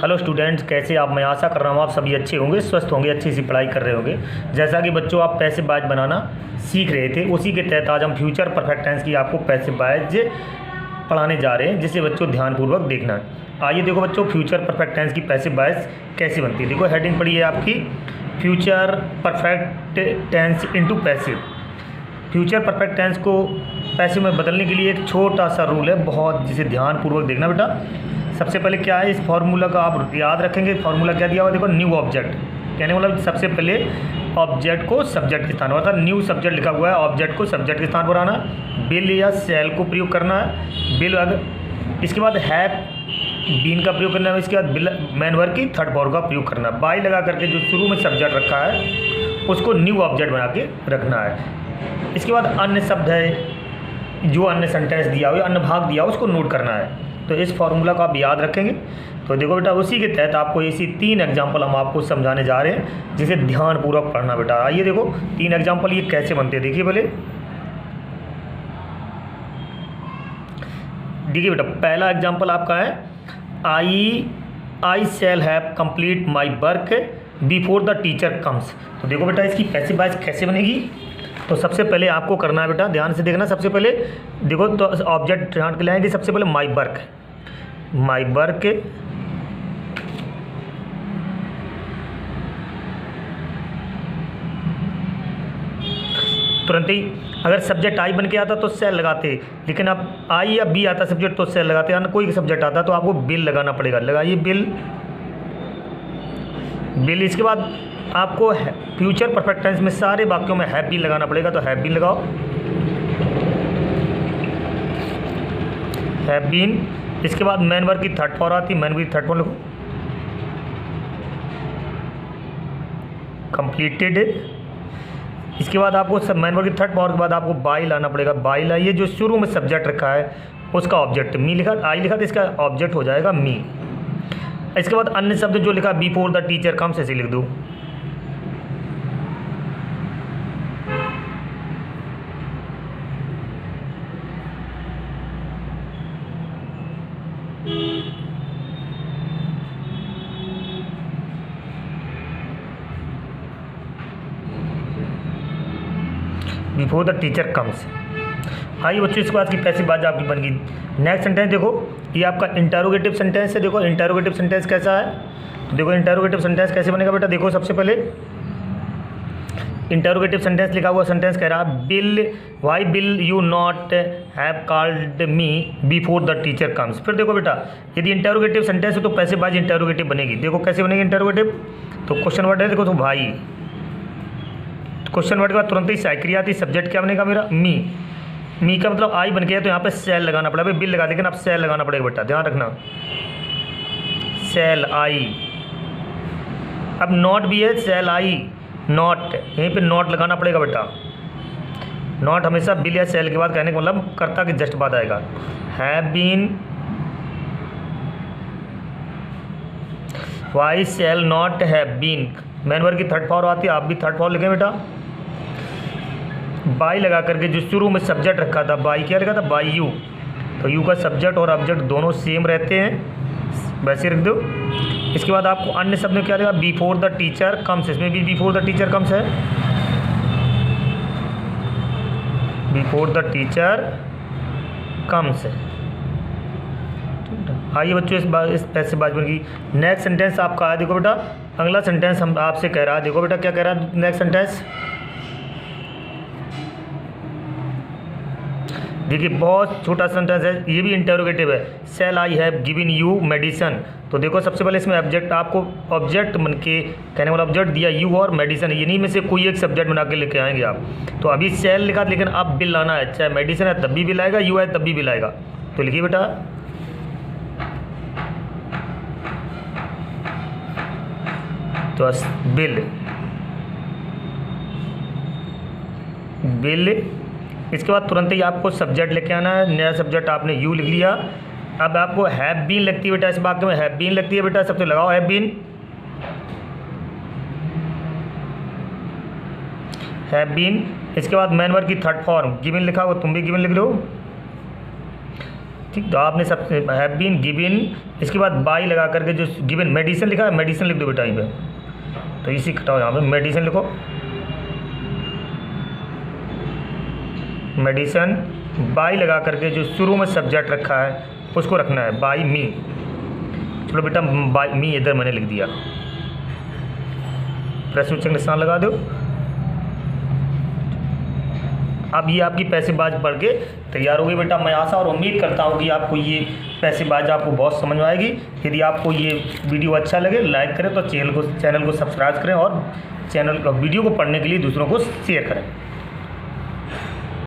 Hello students, कैसे आप? मैं आशा कर रहा हूँ आप सभी अच्छे होंगे, स्वस्थ होंगे, अच्छी सी पढ़ाई कर रहे होंगे। जैसा कि बच्चों आप पैसिव वॉइस बनाना सीख रहे थे, उसी के तहत आज हम फ्यूचर परफेक्ट टेंस की आपको पैसिव वॉइस पढ़ाने जा रहे हैं, जिसे बच्चों ध्यानपूर्वक देखना है। आइए देखो बच्चों, फ्यूचर परफेक्ट टेंस की पैसिव वॉइस कैसे बनती है। देखो हेडिंग पड़ी है आपकी, future perfect tense into passive. Future perfect tense को पैसिव में बदलने के लिए एक छोटा सा रूल है, बहुत जिसे ध्यानपूर्वक देखना बेटा। सबसे पहले क्या है, इस फार्मूला का आप याद रखेंगे। फार्मूला क्या दिया हुआ देखो, न्यू ऑब्जेक्ट, कहने मतलब सबसे पहले ऑब्जेक्ट को सब्जेक्ट के स्थान पर, अर्थात न्यू सब्जेक्ट लिखा हुआ है, ऑब्जेक्ट को सब्जेक्ट के स्थान पर आना, बिल या सेल को प्रयोग करना है, बिल अगर, इसके बाद हैव बीन का प्रयोग करना है, इसके बाद बिल मैन वर्ब की थर्ड फॉर्म का प्रयोग करना है। बाई लगा करके जो शुरू में सब्जेक्ट रखा है उसको न्यू ऑब्जेक्ट बना के रखना है। इसके बाद अन्य शब्द है, जो अन्य सेंटेंस दिया हुआ, अन्य भाग दिया हुआ, उसको नोट करना है। तो इस फार्मूला को आप याद रखेंगे। तो देखो बेटा, उसी के तहत आपको ऐसी 3 एग्जाम्पल हम आपको समझाने जा रहे हैं, जिसे ध्यानपूर्वक पढ़ना बेटा। आइए देखो 3 एग्जाम्पल ये कैसे बनते हैं, देखिए पहले। देखिए बेटा, पहला एग्जाम्पल आपका है, I shall have complete my work before the teacher comes. तो देखो बेटा, इसकी पैसिव वॉइस कैसे बनेगी। तो सबसे पहले आपको करना है बेटा, ध्यान से देखना। सबसे पहले देखो, तो ऑब्जेक्ट ध्यान के लाएंगे। सबसे पहले माई वर्क तुरंत ही अगर सब्जेक्ट आई बन के आता तो सेल लगाते, लेकिन अब आई या बी आता सब्जेक्ट तो सेल लगाते, या कोई सब्जेक्ट आता तो आपको बिल लगाना पड़ेगा। लगाइए बिल। इसके बाद आपको फ्यूचर परफेक्ट टेंस में सारे वाक्यों में हैव बीन लगाना पड़ेगा, तो हैव बीन लगाओ, हैव बीन। इसके बाद मैन वर्ब की थर्ड फॉर्म आती है, मैन वर्ब की थर्ड फॉर्म लिखो, कंप्लीटेड। इसके बाद आपको सब मैन वर्ब की थर्ड फॉर्म के बाद आपको बाई लाना पड़ेगा। बाई लाइए, जो शुरू में सब्जेक्ट रखा है उसका ऑब्जेक्ट, मी लिखा, आई लिखा, तो इसका ऑब्जेक्ट हो जाएगा मी। इसके बाद अन्य शब्द जो लिखा बिफोर द टीचर कम्स, ऐसे लिख दो। Before the teacher comes. आइए बच्चों, इसके बाद की पैसिव वॉइस आपकी बन गई। नेक्स्ट सेंटेंस देखो, ये आपका इंटरोगेटिव सेंटेंस है। देखो इंटरोगेटिव सेंटेंस कैसा है, तो देखो इंटरोगेटिव सेंटेंस कैसे बनेगा बेटा। देखो सबसे पहले इंटरोगेटिव सेंटेंस लिखा हुआ सेंटेंस कह रहा है, will why will you not have called me before the teacher comes. फिर देखो बेटा, यदि इंटरोगेटिव सेंटेंस है तो पैसिव वॉइस इंटरोगेटिव बनेगी। देखो कैसे बनेगी इंटरोगेटिव, तो क्वेश्चन वर्ड है, देखो तो भाई, क्वेश्चन वर्ड के बाद तुरंत ही साइक्रिया आती, सब्जेक्ट क्या बनेगा मेरा, मी का मतलब आई बन गया, तो यहाँ पे सेल लगाना पड़ेगा। बिल लगा, लेकिन अब सेल लगाना पड़ेगा बेटा, ध्यान रखना, सेल आई। अब नॉट भी है, सेल आई नॉट, यहीं पे नॉट लगाना पड़ेगा बेटा। नॉट हमेशा बिल या सेल के बाद कहने का मतलब कर्ता के जस्ट बाद आएगा। Have been, why shall not have been, main verb की थर्ड फॉर्म आती है, आप भी थर्ड फॉर्म लिखें बेटा। बाई लगा करके जो शुरू में सब्जेक्ट रखा था, बाई क्या लिखा था, बाई यू, तो यू का सब्जेक्ट और ऑब्जेक्ट दोनों सेम रहते हैं, वैसे रख दो। इसके बाद आपको अन्य शब्द में क्या लिखा, बिफोर द टीचर कम्स, इसमें भी बिफोर द टीचर कम्स है, बिफोर द टीचर कम्स है। आइए बच्चों, इस पैसिव वॉइस बन गई। नेक्स्ट सेंटेंस आपका है, देखो बेटा अगला सेंटेंस हम आपसे कह रहा है, देखो बेटा क्या कह रहा है नेक्स्ट सेंटेंस। देखिए बहुत छोटा सेंटेंस है, ये भी इंटरोगेटिव है। Shall I have given you medicine. तो देखो सबसे पहले इसमें ऑब्जेक्ट, आपको ऑब्जेक्ट बन के कहने वाला ऑब्जेक्ट दिया यू और मेडिसन, इन्हीं में से कोई एक सब्जेक्ट बना के लेके आएंगे आप। तो अभी सेल लिखा, लेकिन अब बिल लाना है, चाहे मेडिसन है तब भी बिल आएगा, यू है तब भी बिल आएगा। तो लिखिए बेटा, तो बिल। इसके बाद तुरंत ही आपको सब्जेक्ट लेके आना है, नया सब्जेक्ट आपने यू लिख लिया। अब आपको हैव बीन लगती है बेटा, इस वाक्य में हैव बीन लगती है बेटा, सबसे लगाओ हैव बीन, हैव बीन। इसके बाद मैन वर्ब की थर्ड फॉर्म गिवन लिखा हुआ, तुम भी गिवन लिख लो। ठीक। तो आपने सब हैव बीन गिवन, इसके बाद बाई लगा करके जो गिवन मेडिसिन लिखा है, मेडिसिन लिख दो बेटा यहीं पे। तो इसी घटाओ यहाँ पे मेडिसिन लिखो, मेडिसिन। बाई लगा करके जो शुरू में सब्जेक्ट रखा है उसको रखना है बाई मी। चलो बेटा बाई मी इधर मैंने लिख दिया, प्रश्नवाचक निशान लगा दो। अब ये आपकी पैसेबाज पढ़ के तैयार हो गई बेटा। मैं आशा और उम्मीद करता हूँ कि आपको ये पैसेबाज आपको बहुत समझ में आएगी। यदि आपको ये वीडियो अच्छा लगे लाइक करें, तो चैनल को सब्सक्राइब करें और वीडियो को पढ़ने के लिए दूसरों को शेयर करें।